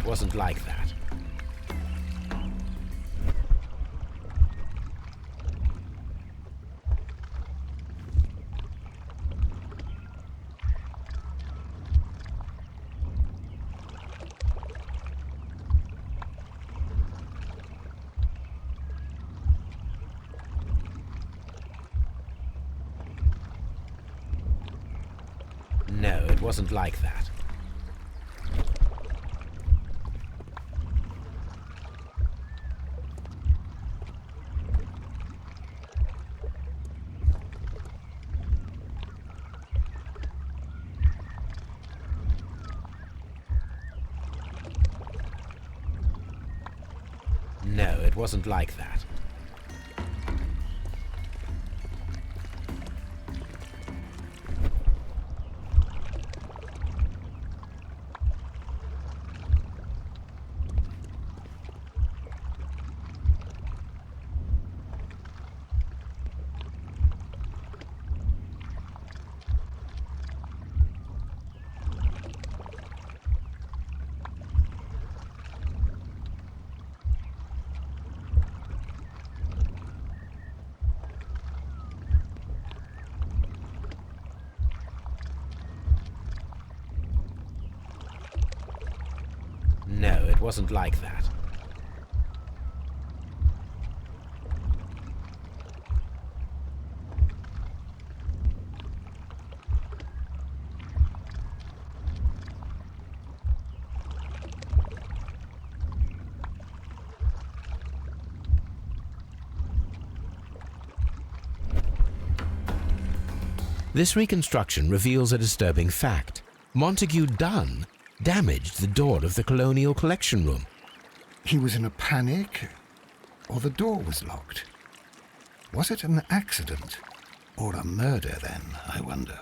it wasn't like that. No, it wasn't like that. No, it wasn't like that. No, it wasn't like that. This reconstruction reveals a disturbing fact. Montague Dunn damaged the door of the Colonial Collection Room. He was in a panic, or the door was locked. Was it an accident, or a murder then, I wonder?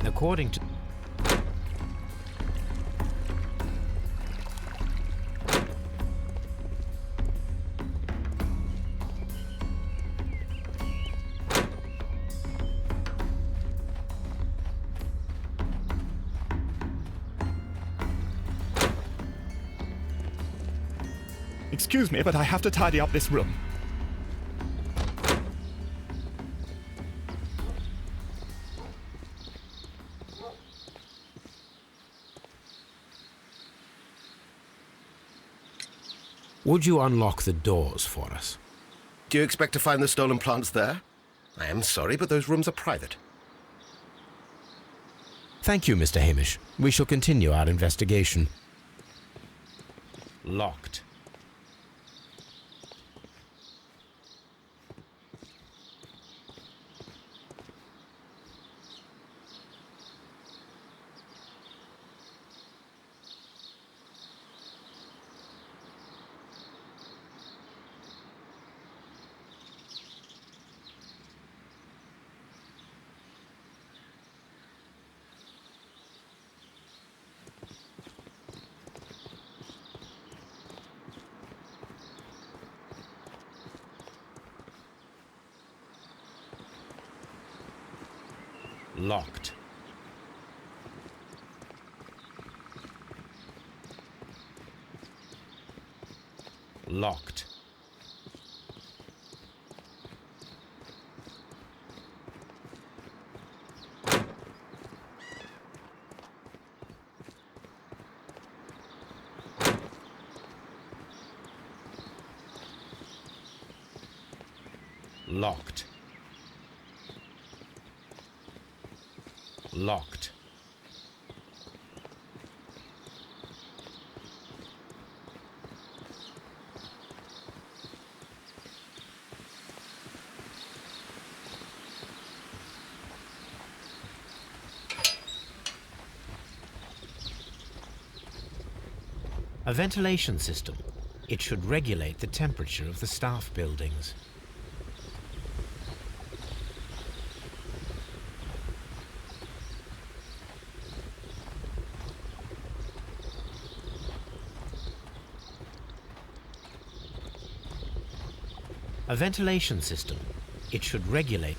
According to... Excuse me, but I have to tidy up this room. Would you unlock the doors for us? Do you expect to find the stolen plants there? I am sorry, but those rooms are private. Thank you, Mr. Hamish. We shall continue our investigation. Locked. Locked. Locked. Locked. Locked. A ventilation system. It should regulate the temperature of the staff buildings. A ventilation system. It should regulate.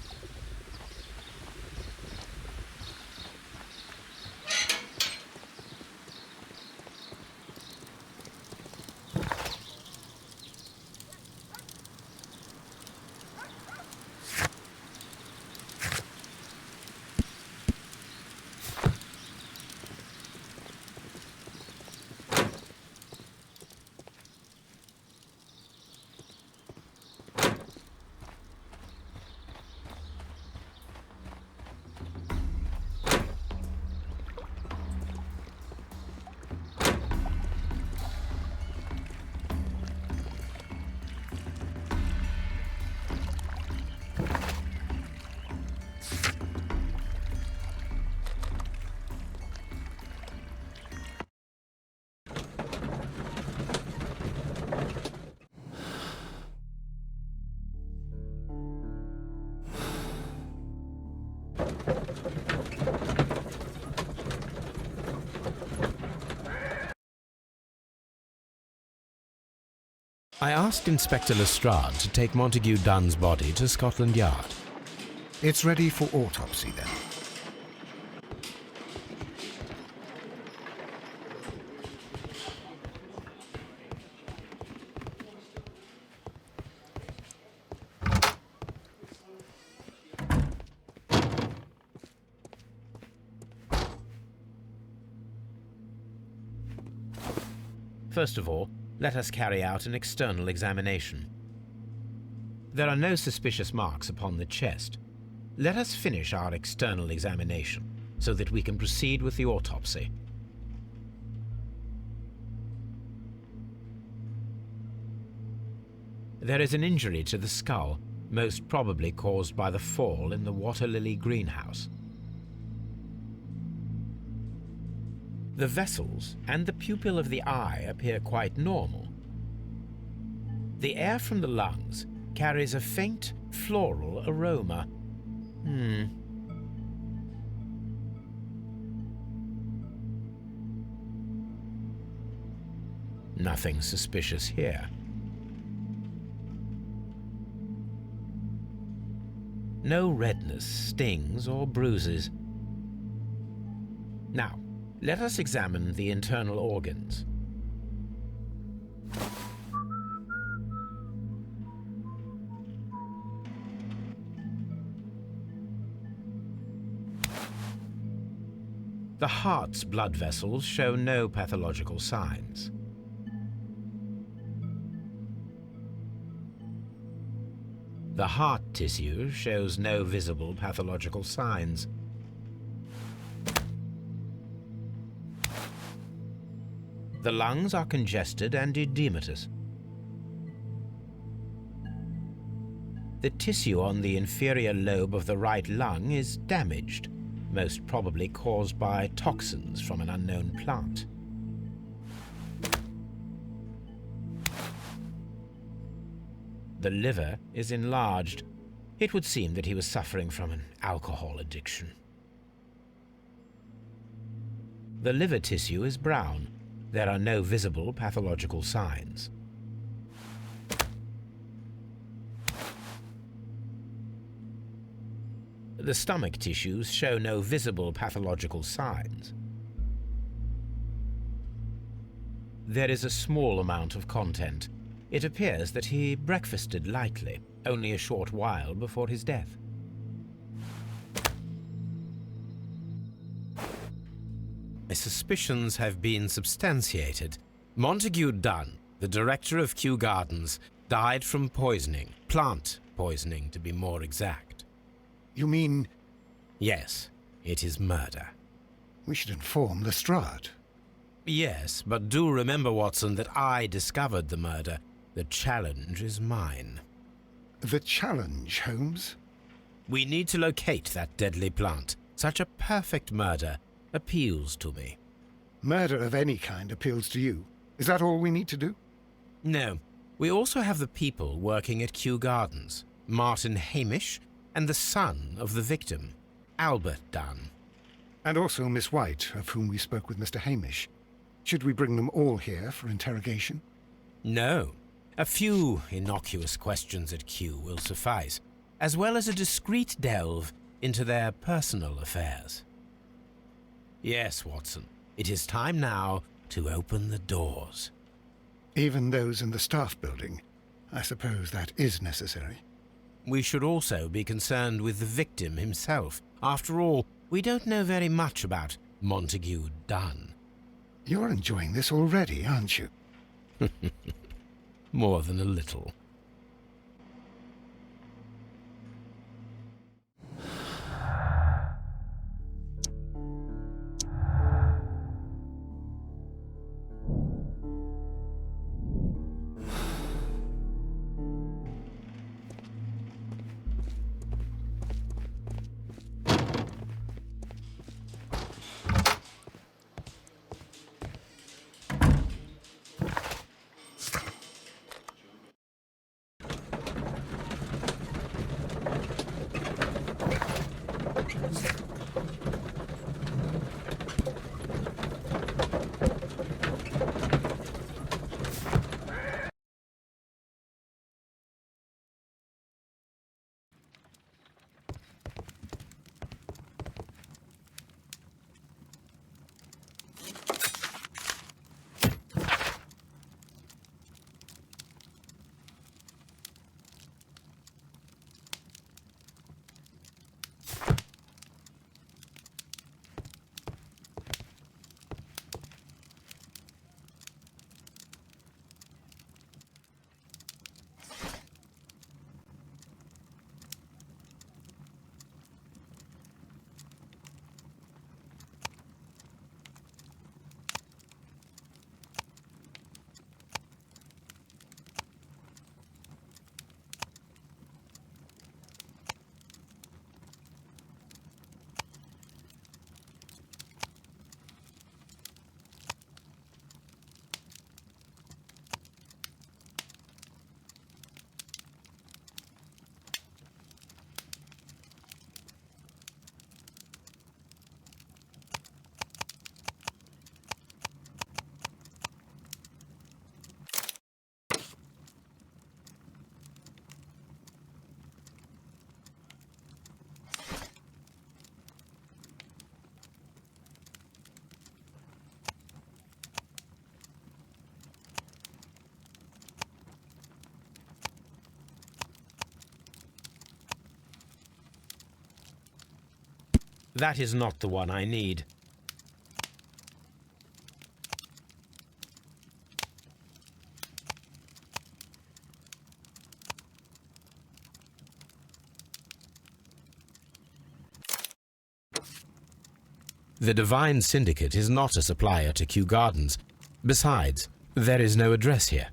I asked Inspector Lestrade to take Montague Dunn's body to Scotland Yard. It's ready for autopsy then. First of all, let us carry out an external examination. There are no suspicious marks upon the chest. Let us finish our external examination so that we can proceed with the autopsy. There is an injury to the skull, most probably caused by the fall in the water lily greenhouse. The vessels and the pupil of the eye appear quite normal. The air from the lungs carries a faint floral aroma. Nothing suspicious here. No redness, stings, or bruises. Now, let us examine the internal organs. The heart's blood vessels show no pathological signs. The heart tissue shows no visible pathological signs. The lungs are congested and edematous. The tissue on the inferior lobe of the right lung is damaged, most probably caused by toxins from an unknown plant. The liver is enlarged. It would seem that he was suffering from an alcohol addiction. The liver tissue is brown. There are no visible pathological signs. The stomach tissues show no visible pathological signs. There is a small amount of content. It appears that he breakfasted lightly, only a short while before his death. My suspicions have been substantiated. Montague Dunn, the director of Kew Gardens, died from poisoning, plant poisoning, to be more exact. You mean Yes, it is murder. we should inform Lestrade? Yes, but do remember, Watson, that I discovered the murder. The challenge is mine. The challenge, Holmes? We need to locate that deadly plant. Such a perfect murder appeals to me. Murder of any kind appeals to you. Is that all we need to do? No, we also have the people working at Kew Gardens. Martin Hamish and the son of the victim, Albert Dunn. And also Miss White, of whom we spoke with Mr. Hamish. Should we bring them all here for interrogation? No. A few innocuous questions at Kew will suffice, as well as a discreet delve into their personal affairs. Yes, Watson, it is time now to open the doors. Even those in the staff building. I suppose that is necessary. We should also be concerned with the victim himself. After all, we don't know very much about Montague Dunn. You're enjoying this already, aren't you? More than a little. That is not the one I need. The Divine Syndicate is not a supplier to Kew Gardens. Besides, there is no address here.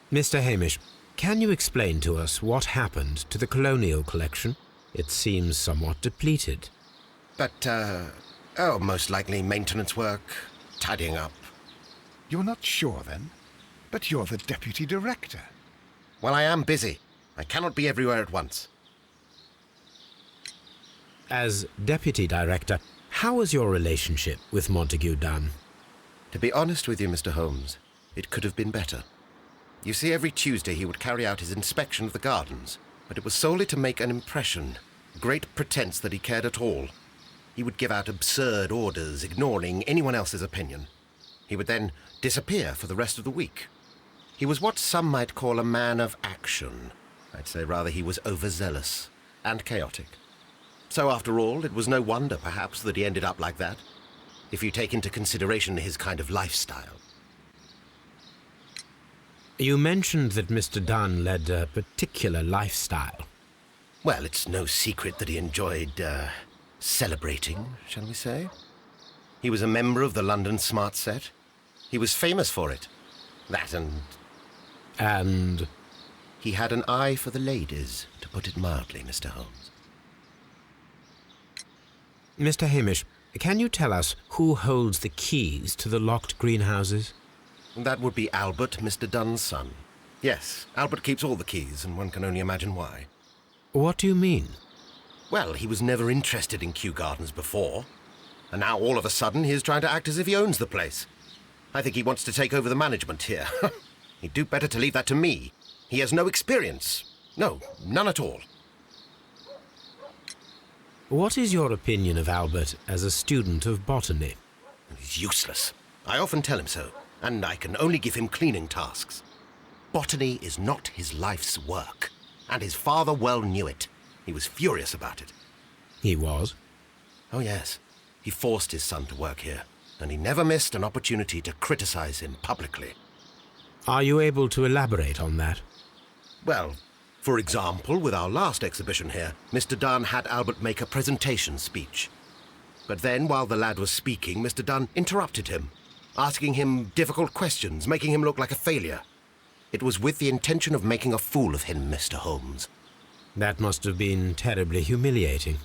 Mr. Hamish, can you explain to us what happened to the colonial collection? It seems somewhat depleted. But, most likely maintenance work, tidying up. You're not sure, then? But you're the deputy director. Well, I am busy. I cannot be everywhere at once. As deputy director, how was your relationship with Montague Dunn? To be honest with you, Mr. Holmes, it could have been better. You see, every Tuesday he would carry out his inspection of the gardens, but it was solely to make an impression, great pretense that he cared at all. He would give out absurd orders, ignoring anyone else's opinion. He would then disappear for the rest of the week. He was what some might call a man of action. I'd say rather he was overzealous and chaotic. So after all, it was no wonder, perhaps, that he ended up like that, if you take into consideration his kind of lifestyle. You mentioned that Mr. Dunn led a particular lifestyle. Well, it's no secret that he enjoyed, celebrating, shall we say? He was a member of the London Smart Set. He was famous for it. That and... And? He had an eye for the ladies, to put it mildly, Mr. Holmes. Mr. Hamish, can you tell us who holds the keys to the locked greenhouses? That would be Albert, Mr. Dunn's son. Yes, Albert keeps all the keys, and one can only imagine why. What do you mean? Well, he was never interested in Kew Gardens before, and now all of a sudden he is trying to act as if he owns the place. I think he wants to take over the management here. He'd do better to leave that to me. He has no experience. No, none at all. What is your opinion of Albert as a student of botany? He's useless. I often tell him so, and I can only give him cleaning tasks. Botany is not his life's work, and his father well knew it. He was furious about it. He was? Oh, yes. He forced his son to work here, and he never missed an opportunity to criticize him publicly. Are you able to elaborate on that? Well, for example, with our last exhibition here, Mr. Dunn had Albert make a presentation speech. But then, while the lad was speaking, Mr. Dunn interrupted him, asking him difficult questions, making him look like a failure. It was with the intention of making a fool of him, Mr. Holmes. That must have been terribly humiliating.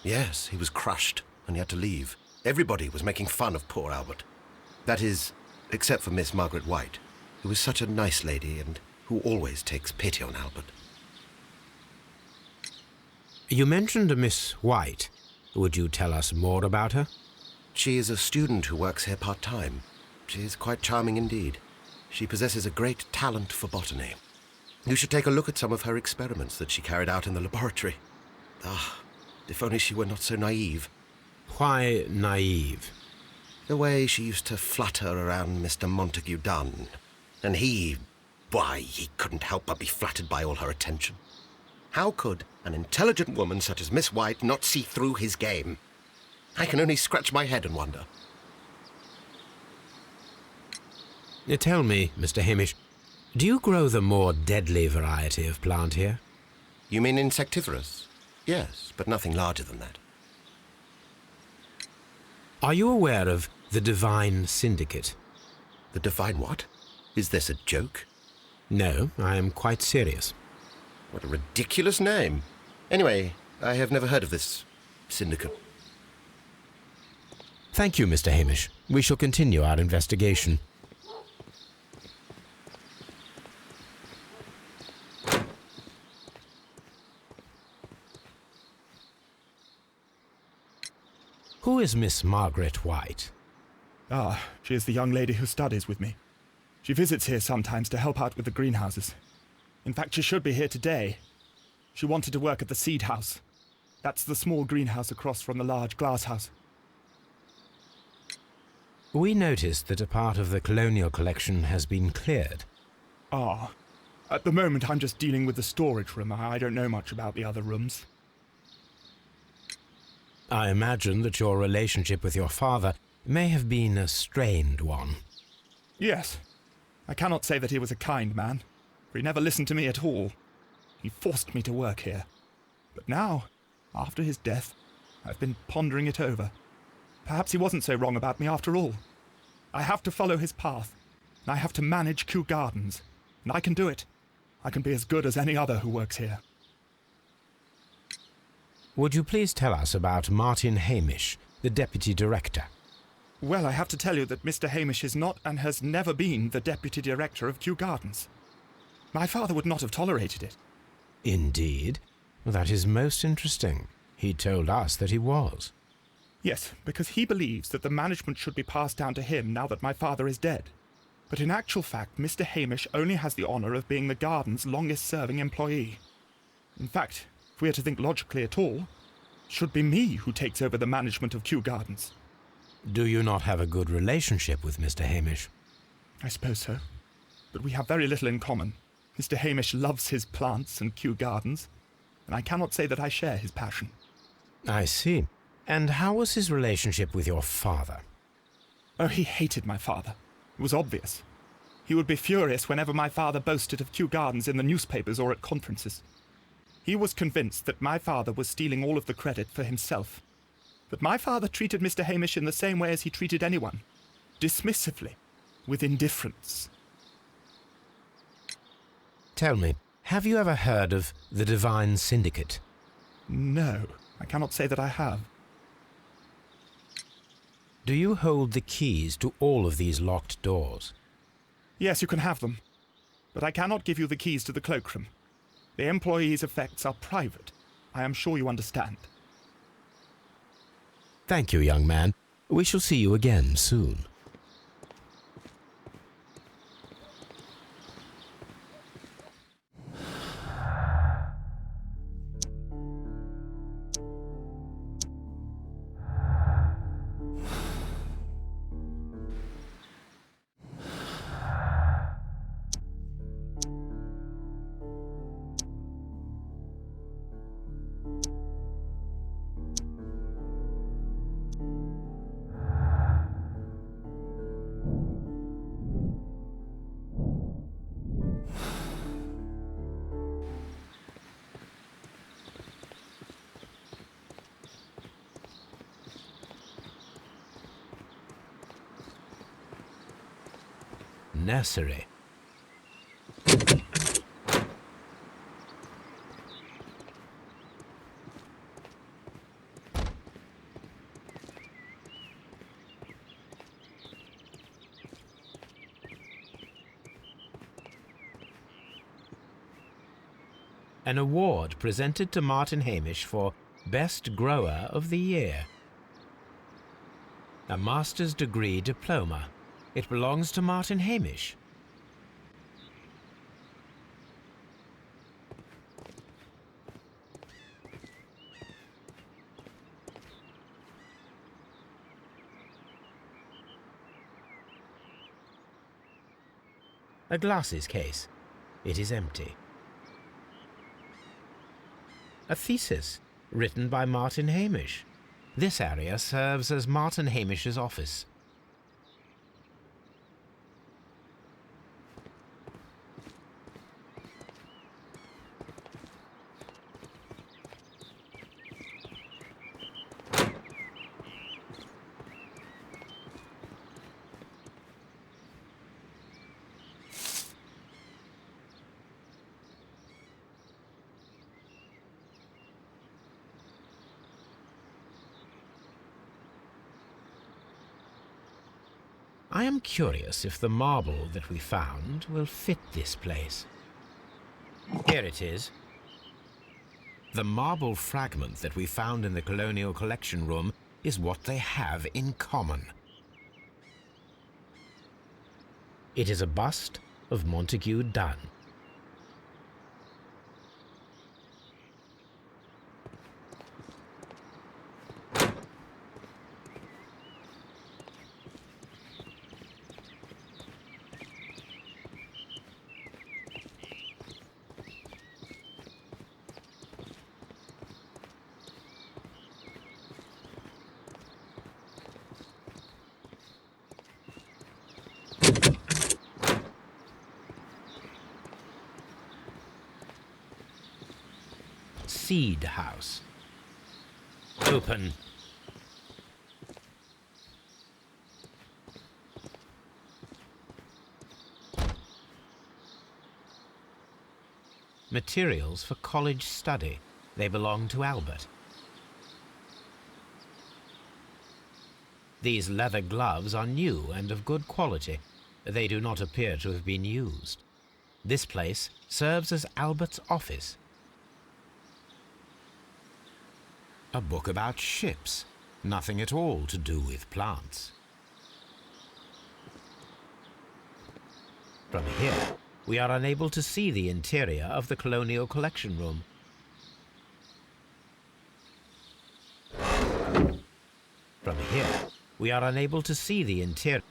Yes, he was crushed, and he had to leave. Everybody was making fun of poor Albert. That is, except for Miss Margaret White, who was such a nice lady and who always takes pity on Albert. You mentioned a Miss White. Would you tell us more about her? She is a student who works here part-time. She is quite charming indeed. She possesses a great talent for botany. You should take a look at some of her experiments that she carried out in the laboratory. Ah, if only she were not so naive. Why naive? The way she used to flutter around Mr. Montague Dunn. And he couldn't help but be flattered by all her attention. How could an intelligent woman such as Miss White not see through his game? I can only scratch my head and wonder. Tell me, Mr. Hamish, do you grow the more deadly variety of plant here? You mean insectivorous? Yes, but nothing larger than that. Are you aware of the Divine Syndicate? The Divine what? Is this a joke? No, I am quite serious. What a ridiculous name. Anyway, I have never heard of this syndicate. Thank you, Mr. Hamish. We shall continue our investigation. Who is Miss Margaret White? Ah, she is the young lady who studies with me. She visits here sometimes to help out with the greenhouses. In fact, she should be here today. She wanted to work at the seed house. That's the small greenhouse across from the large glass house. We noticed that a part of the colonial collection has been cleared. Ah. At the moment, I'm just dealing with the storage room. I don't know much about the other rooms. I imagine that your relationship with your father may have been a strained one. Yes. I cannot say that he was a kind man, for he never listened to me at all. He forced me to work here. But now, after his death, I've been pondering it over. Perhaps he wasn't so wrong about me after all. I have to follow his path, and I have to manage Kew Gardens, and I can do it. I can be as good as any other who works here. Would you please tell us about Martin Hamish, the Deputy Director? Well, I have to tell you that Mr. Hamish is not and has never been the Deputy Director of Kew Gardens. My father would not have tolerated it. Indeed? Well, that is most interesting. He told us that he was. Yes, because he believes that the management should be passed down to him now that my father is dead. But in actual fact, Mr. Hamish only has the honour of being the garden's longest-serving employee. In fact, if we are to think logically at all, it should be me who takes over the management of Kew Gardens. Do you not have a good relationship with Mr. Hamish? I suppose so. But we have very little in common. Mr. Hamish loves his plants and Kew Gardens, and I cannot say that I share his passion. I see. And how was his relationship with your father? Oh, he hated my father. It was obvious. He would be furious whenever my father boasted of Kew Gardens in the newspapers or at conferences. He was convinced that my father was stealing all of the credit for himself. But my father treated Mr. Hamish in the same way as he treated anyone. Dismissively. With indifference. Tell me, have you ever heard of the Divine Syndicate? No, I cannot say that I have. Do you hold the keys to all of these locked doors? Yes, you can have them. But I cannot give you the keys to the cloakroom. The employees' effects are private. I am sure you understand. Thank you, young man. We shall see you again soon. Nursery. An award presented to Martin Hamish for Best Grower of the Year. A master's degree diploma. It belongs to Martin Hamish. A glasses case. It is empty. A thesis, written by Martin Hamish. This area serves as Martin Hamish's office. I am curious if the marble that we found will fit this place. Here it is. The marble fragment that we found in the Colonial Collection Room is what they have in common. It is a bust of Montague Dunn. Seed house. Open. Materials for college study. They belong to Albert. These leather gloves are new and of good quality. They do not appear to have been used. This place serves as Albert's office. A book about ships. Nothing at all to do with plants. From here, we are unable to see the interior of the Colonial Collection Room. From here, we are unable to see the interior.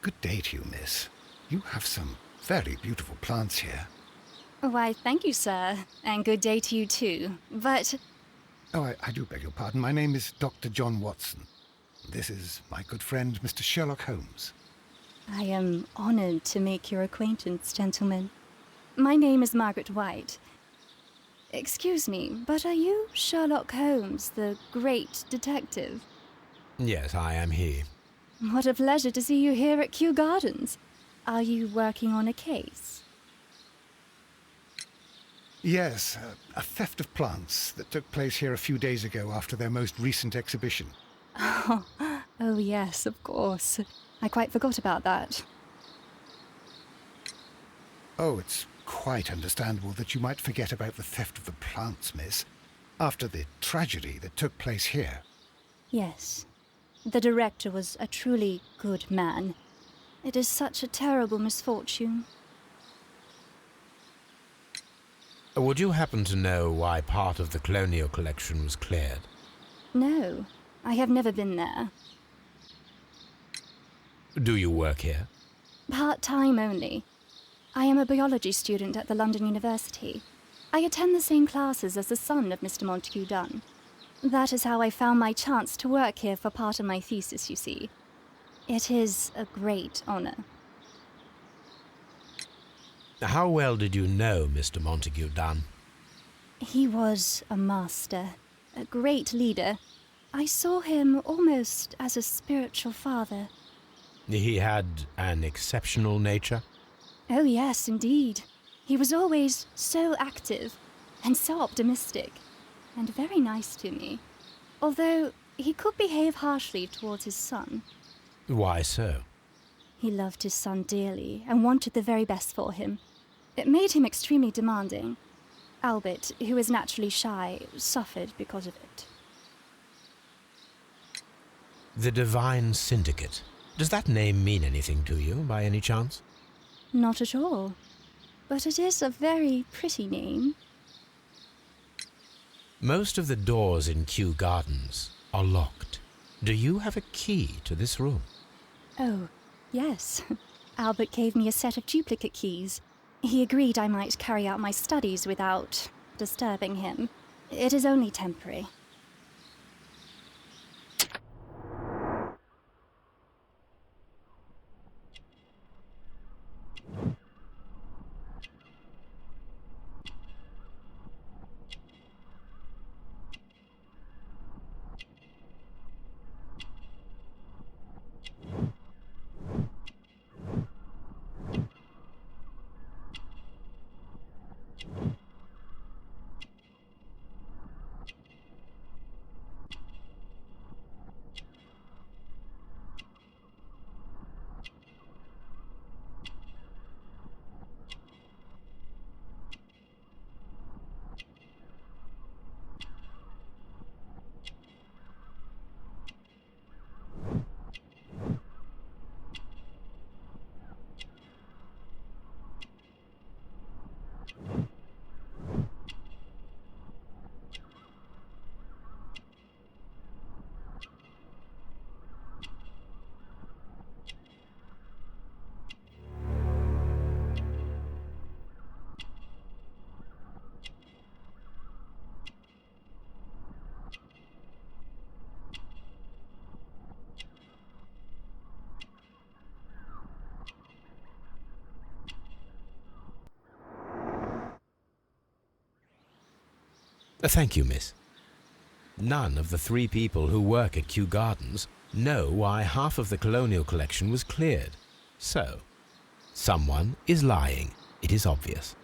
Good day to you, miss. You have some very beautiful plants here. Why, thank you, sir. And good day to you, too. But... Oh, I do beg your pardon. My name is Dr. John Watson. This is my good friend, Mr. Sherlock Holmes. I am honored to make your acquaintance, gentlemen. My name is Margaret White. Excuse me, but are you Sherlock Holmes, the great detective? Yes, I am he. What a pleasure to see you here at Kew Gardens. Are you working on a case? Yes, a theft of plants that took place here a few days ago after their most recent exhibition. Oh yes, of course. I quite forgot about that. Oh, it's quite understandable that you might forget about the theft of the plants, miss, after the tragedy that took place here. Yes. The director was a truly good man. It is such a terrible misfortune. Would you happen to know why part of the colonial collection was cleared? No, I have never been there. Do you work here? Part-time only. I am a biology student at the London University. I attend the same classes as the son of Mr. Montague Dunn. That is how I found my chance to work here for part of my thesis, you see. It is a great honor. How well did you know Mr. Montague Dunn? He was a master, a great leader. I saw him almost as a spiritual father. He had an exceptional nature? Oh yes, indeed. He was always so active and so optimistic, and very nice to me. Although he could behave harshly towards his son. Why so? He loved his son dearly and wanted the very best for him. It made him extremely demanding. Albert, who is naturally shy, suffered because of it. The Divine Syndicate. Does that name mean anything to you, by any chance? Not at all. But it is a very pretty name. Most of the doors in Kew Gardens are locked. Do you have a key to this room? Oh, yes. Albert gave me a set of duplicate keys. He agreed I might carry out my studies without disturbing him. It is only temporary. Thank you, miss. None of the 3 people who work at Kew Gardens know why half of the colonial collection was cleared. So, someone is lying. It is obvious.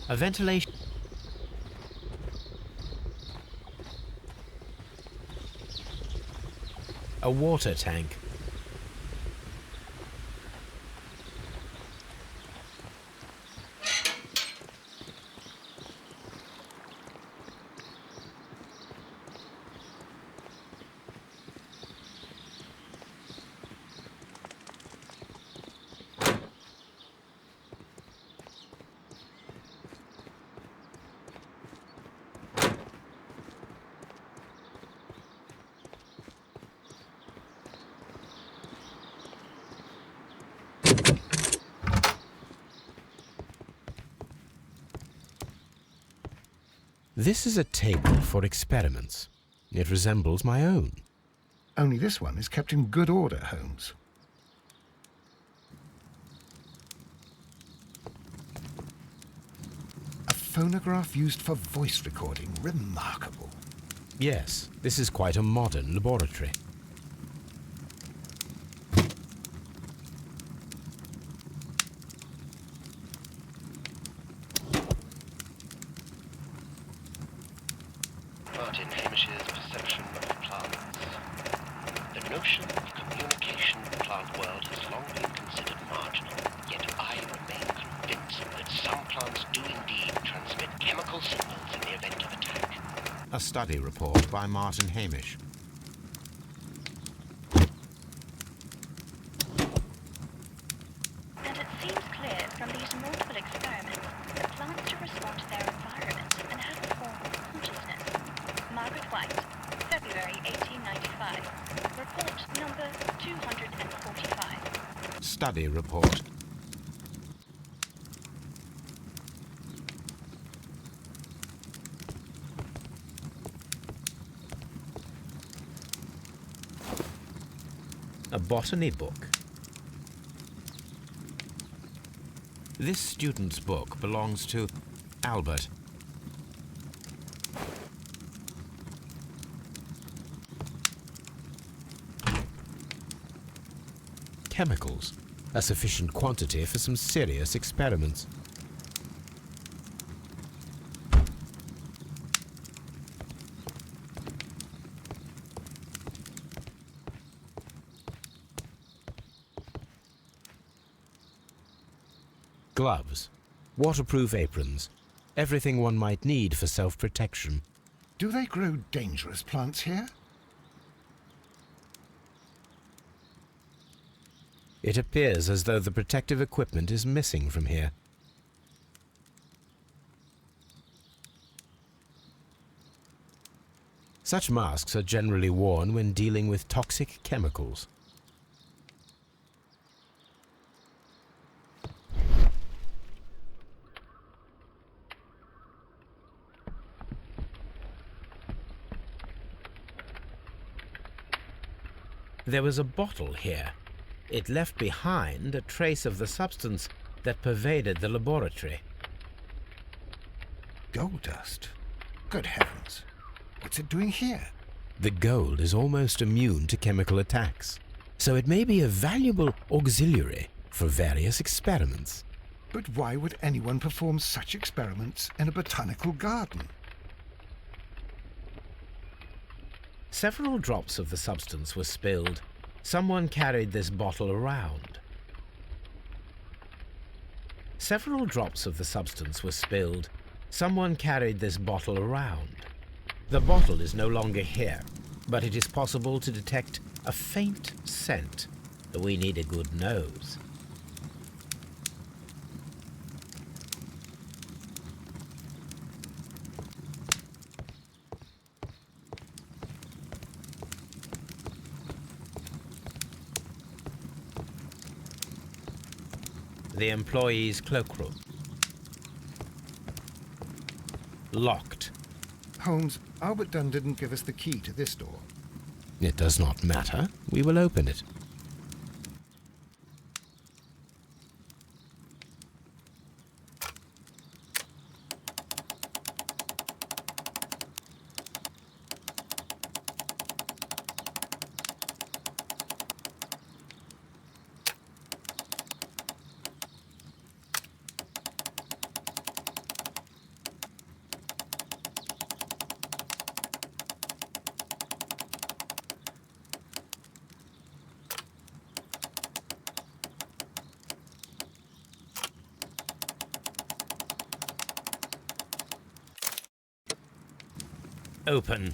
A ventilation... A water tank. This is a table for experiments. It resembles my own. Only this one is kept in good order, Holmes. A phonograph used for voice recording. Remarkable. Yes, this is quite a modern laboratory. Martin Hamish's perception of plants. The notion of communication in the plant world has long been considered marginal, yet I remain convinced that some plants do indeed transmit chemical signals in the event of attack. A study report by Martin Hamish. And it seems clear from these multiple experiments that plants do respond to their environment and have a form of consciousness. Margaret White, February 1895. Report number 245. Study report. A botany book. This student's book belongs to Albert. Chemicals, a sufficient quantity for some serious experiments. Gloves, waterproof aprons, everything one might need for self-protection. Do they grow dangerous plants here? It appears as though the protective equipment is missing from here. Such masks are generally worn when dealing with toxic chemicals. There was a bottle here. It left behind a trace of the substance that pervaded the laboratory. Gold dust? Good heavens. What's it doing here? The gold is almost immune to chemical attacks, so it may be a valuable auxiliary for various experiments. But why would anyone perform such experiments in a botanical garden? Several drops of the substance were spilled. Someone carried this bottle around. Several drops of the substance were spilled. Someone carried this bottle around. The bottle is no longer here, but it is possible to detect a faint scent. We need a good nose. The employee's cloakroom. Locked. Holmes, Albert Dunn didn't give us the key to this door. It does not matter. We will open it. Open.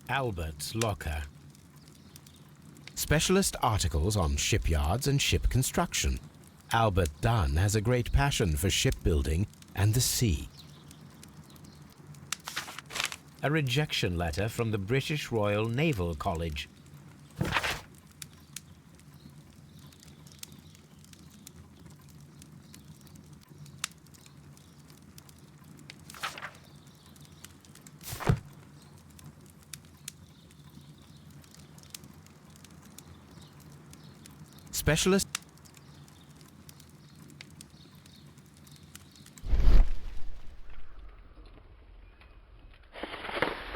Albert's locker. Specialist articles on shipyards and ship construction. Albert Dunn has a great passion for shipbuilding and the sea. A rejection letter from the British Royal Naval College. Specialist.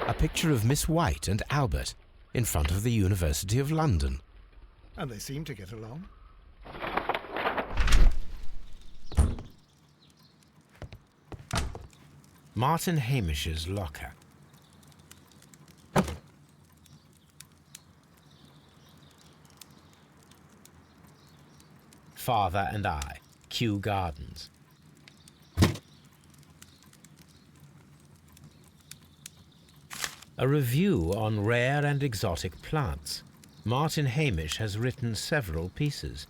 A picture of Miss White and Albert in front of the University of London. And they seem to get along. Martin Hamish's locker. Father and I, Kew Gardens. A review on rare and exotic plants. Martin Hamish has written several pieces.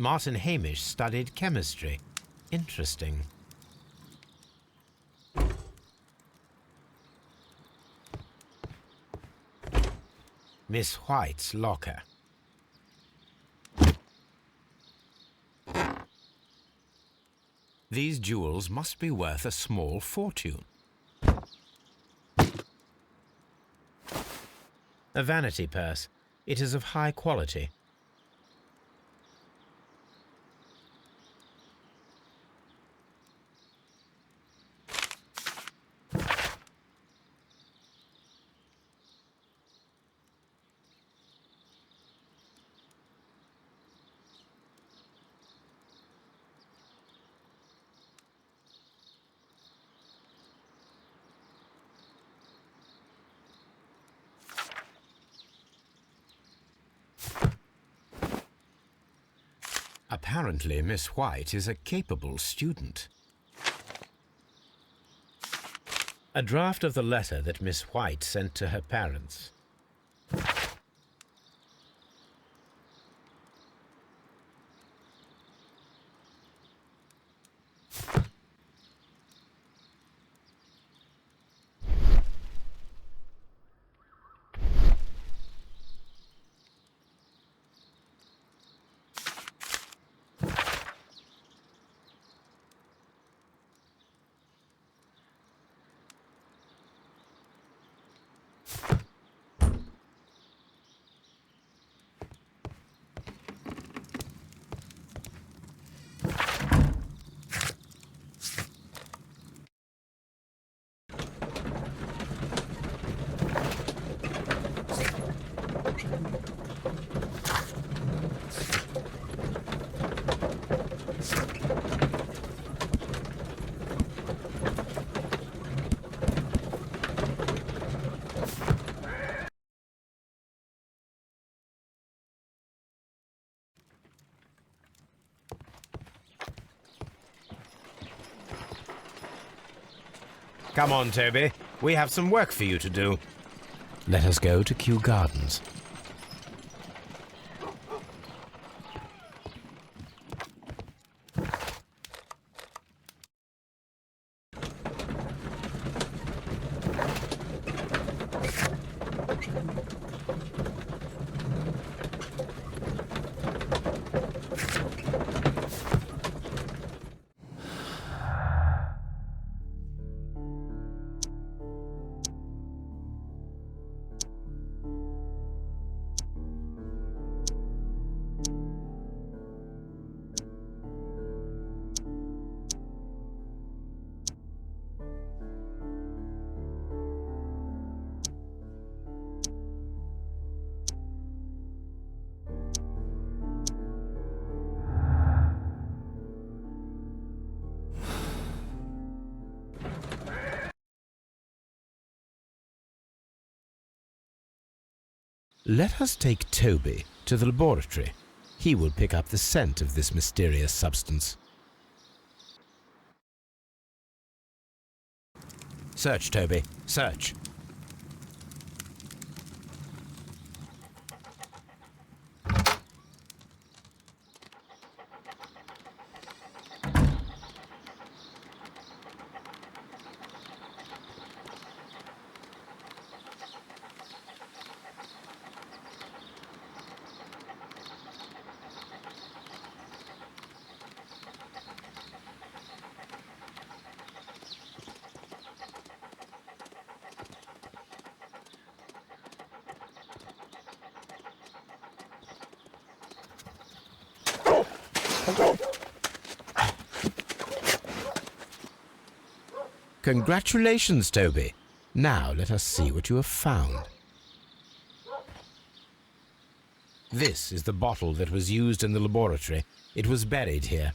Martin Hamish studied chemistry. Interesting. Miss White's locker. These jewels must be worth a small fortune. A vanity purse. It is of high quality. Apparently, Miss White is a capable student. A draft of the letter that Miss White sent to her parents. Come on, Toby. We have some work for you to do. Let us go to Kew Gardens. Let us take Toby to the laboratory. He will pick up the scent of this mysterious substance. Search, Toby. Search. Congratulations, Toby. Now let us see what you have found. This is the bottle that was used in the laboratory. It was buried here.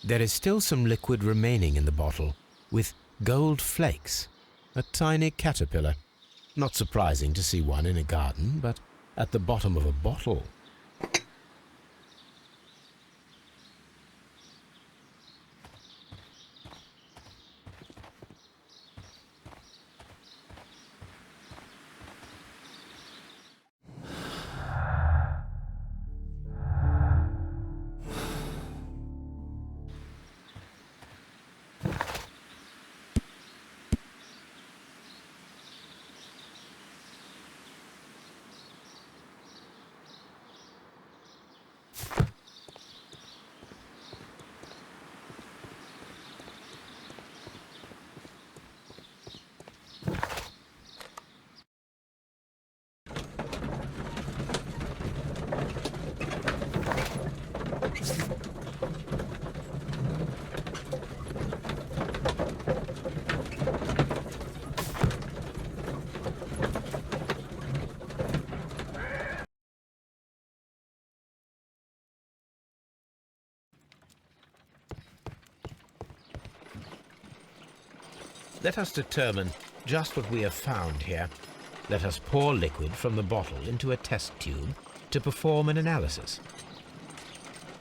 There is still some liquid remaining in the bottle, with gold flakes. A tiny caterpillar. Not surprising to see one in a garden, but at the bottom of a bottle. Let us determine just what we have found here. Let us pour liquid from the bottle into a test tube to perform an analysis.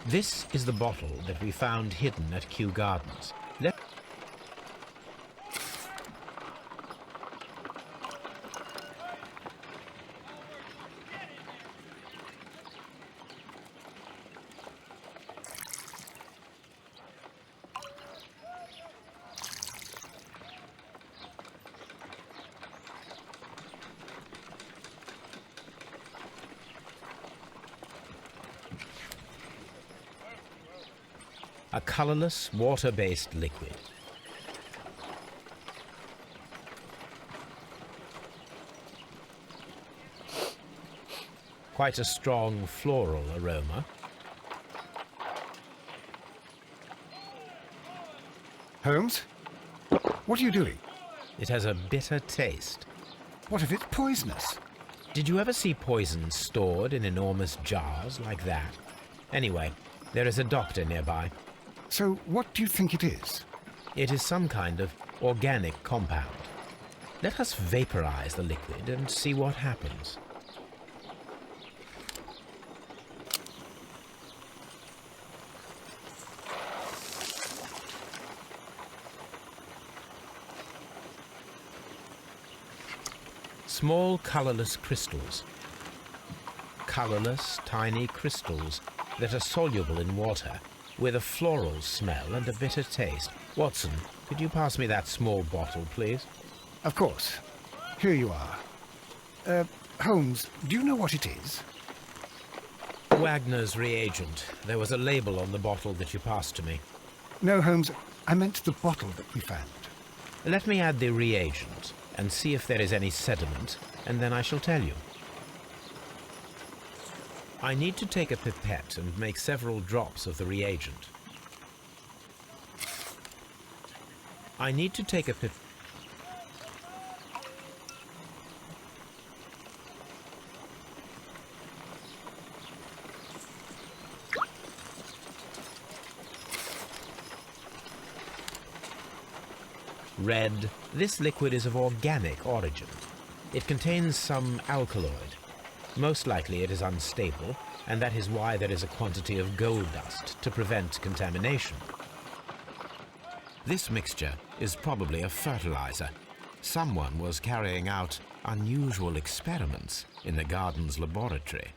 This is the bottle that we found hidden at Kew Gardens. A colorless, water-based liquid. Quite a strong floral aroma. Holmes? What are you doing? It has a bitter taste. What if it's poisonous? Did you ever see poison stored in enormous jars like that? Anyway, there is a doctor nearby. So what do you think it is? It is some kind of organic compound. Let us vaporize the liquid and see what happens. Small colorless crystals. Colorless, tiny crystals that are soluble in water, with a floral smell and a bitter taste. Watson, could you pass me that small bottle, please? Of course. Here you are. Holmes, do you know what it is? Wagner's reagent. There was a label on the bottle that you passed to me. No, Holmes, I meant the bottle that we found. Let me add the reagent and see if there is any sediment, and then I shall tell you. I need to take a pipette and make several drops of the reagent. I need to take a pipette. Red. This liquid is of organic origin. It contains some alkaloid. Most likely it is unstable, and that is why there is a quantity of gold dust to prevent contamination. This mixture is probably a fertilizer. Someone was carrying out unusual experiments in the garden's laboratory.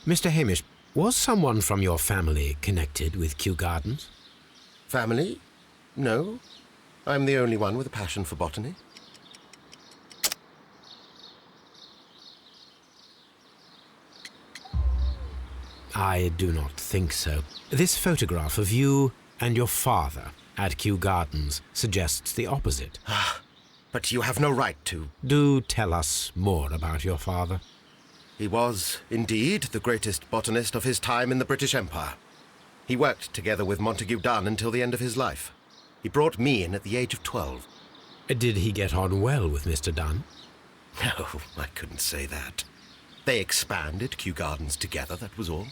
Mr. Hamish, was someone from your family connected with Kew Gardens? Family? No. I'm the only one with a passion for botany. I do not think so. This photograph of you and your father at Kew Gardens suggests the opposite. But you have no right to. Do tell us more about your father. He was, indeed, the greatest botanist of his time in the British Empire. He worked together with Montague Dunn until the end of his life. He brought me in at the age of 12. Did he get on well with Mr. Dunn? No, I couldn't say that. They expanded Kew Gardens together, that was all.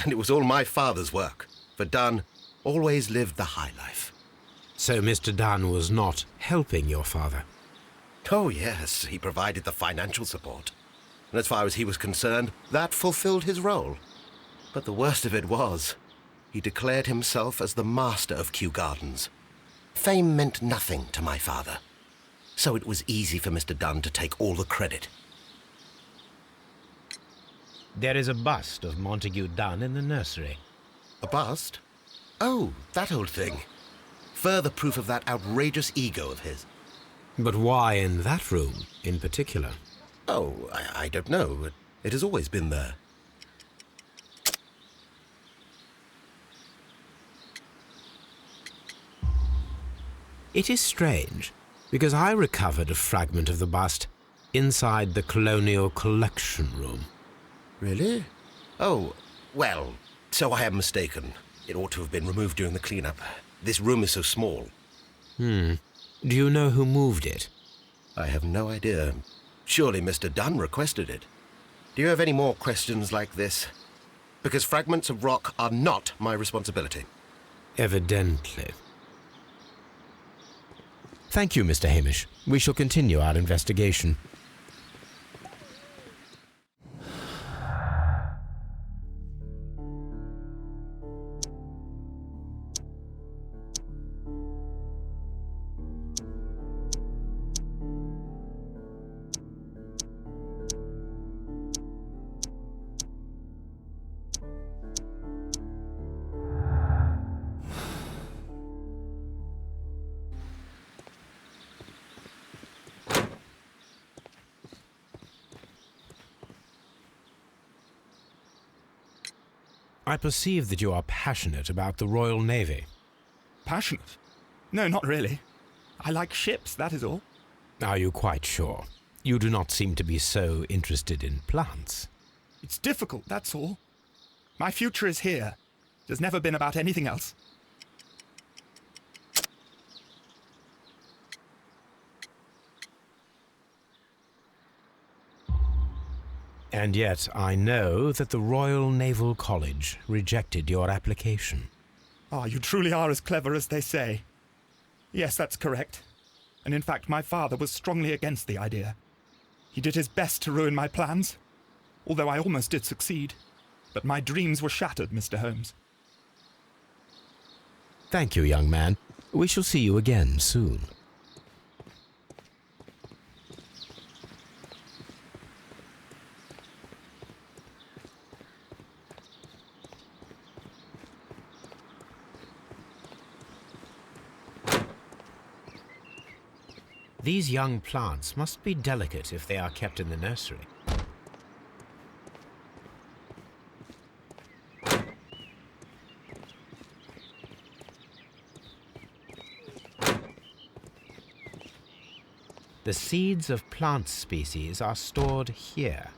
And it was all my father's work, for Dunn always lived the high life. So Mr. Dunn was not helping your father? Oh, yes, he provided the financial support. And as far as he was concerned, that fulfilled his role. But the worst of it was, he declared himself as the master of Kew Gardens. Fame meant nothing to my father, so it was easy for Mr. Dunn to take all the credit. There is a bust of Montague Dunn in the nursery. A bust? Oh, that old thing. Further proof of that outrageous ego of his. But why in that room in particular? Oh, I don't know. It has always been there. It is strange, because I recovered a fragment of the bust inside the Colonial Collection Room. Really? Oh, well, so I am mistaken. It ought to have been removed during the cleanup. This room is so small. Do you know who moved it? I have no idea. Surely Mr. Dunn requested it. Do you have any more questions like this? Because fragments of rock are not my responsibility. Evidently. Thank you, Mr. Hamish. We shall continue our investigation. I perceive that you are passionate about the Royal Navy. Passionate? No, not really. I like ships, that is all. Are you quite sure? You do not seem to be so interested in plants. It's difficult, that's all. My future is here. It has never been about anything else. And yet I know that the Royal Naval College rejected your application. Ah, you truly are as clever as they say. Yes, that's correct. And in fact, my father was strongly against the idea. He did his best to ruin my plans, although I almost did succeed. But my dreams were shattered, Mr. Holmes. Thank you, young man. We shall see you again soon. These young plants must be delicate if they are kept in the nursery. The seeds of plant species are stored here.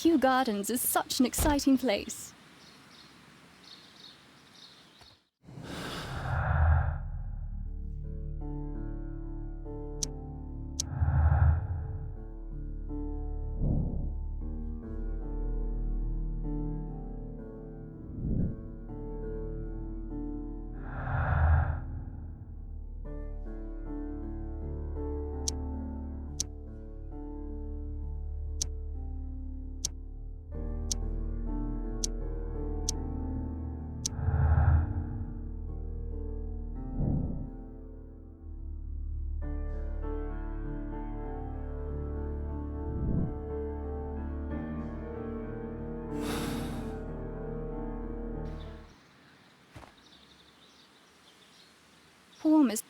Kew Gardens is such an exciting place. Poor Miss.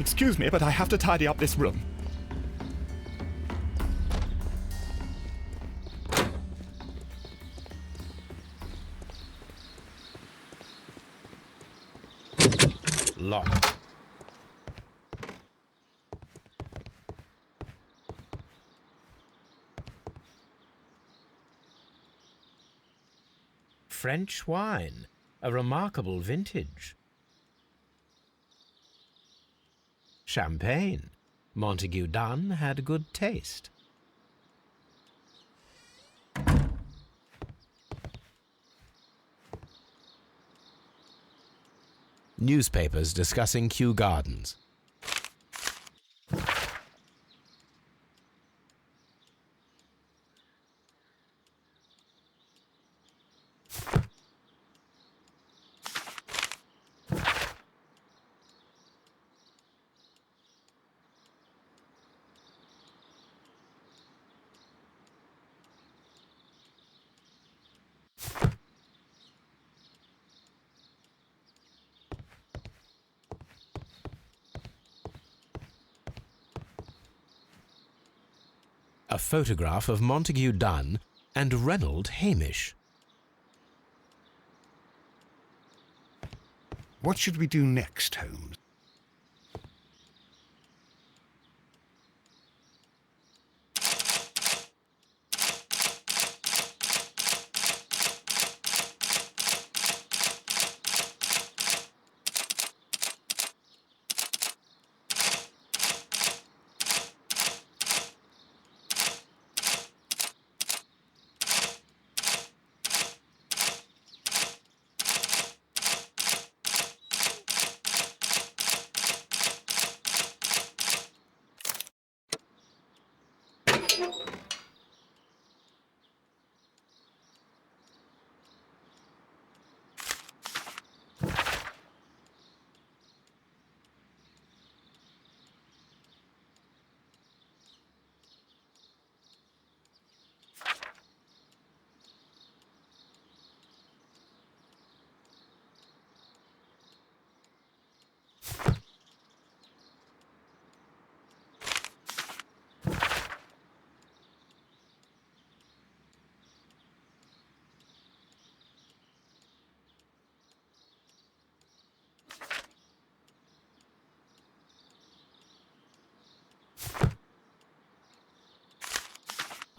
Excuse me, but I have to tidy up this room. Locked. French wine, a remarkable vintage. Champagne. Montague Dunn had good taste. Newspapers discussing Kew Gardens. A photograph of Montague Dunn and Reynold Hamish. What should we do next, Holmes?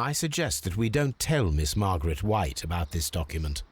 I suggest that we don't tell Miss Margaret White about this document.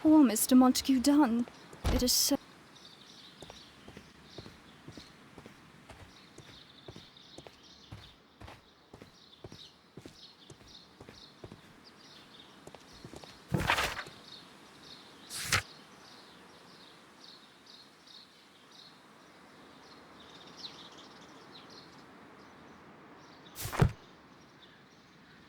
Poor Mr. Montague Dunn. It is so...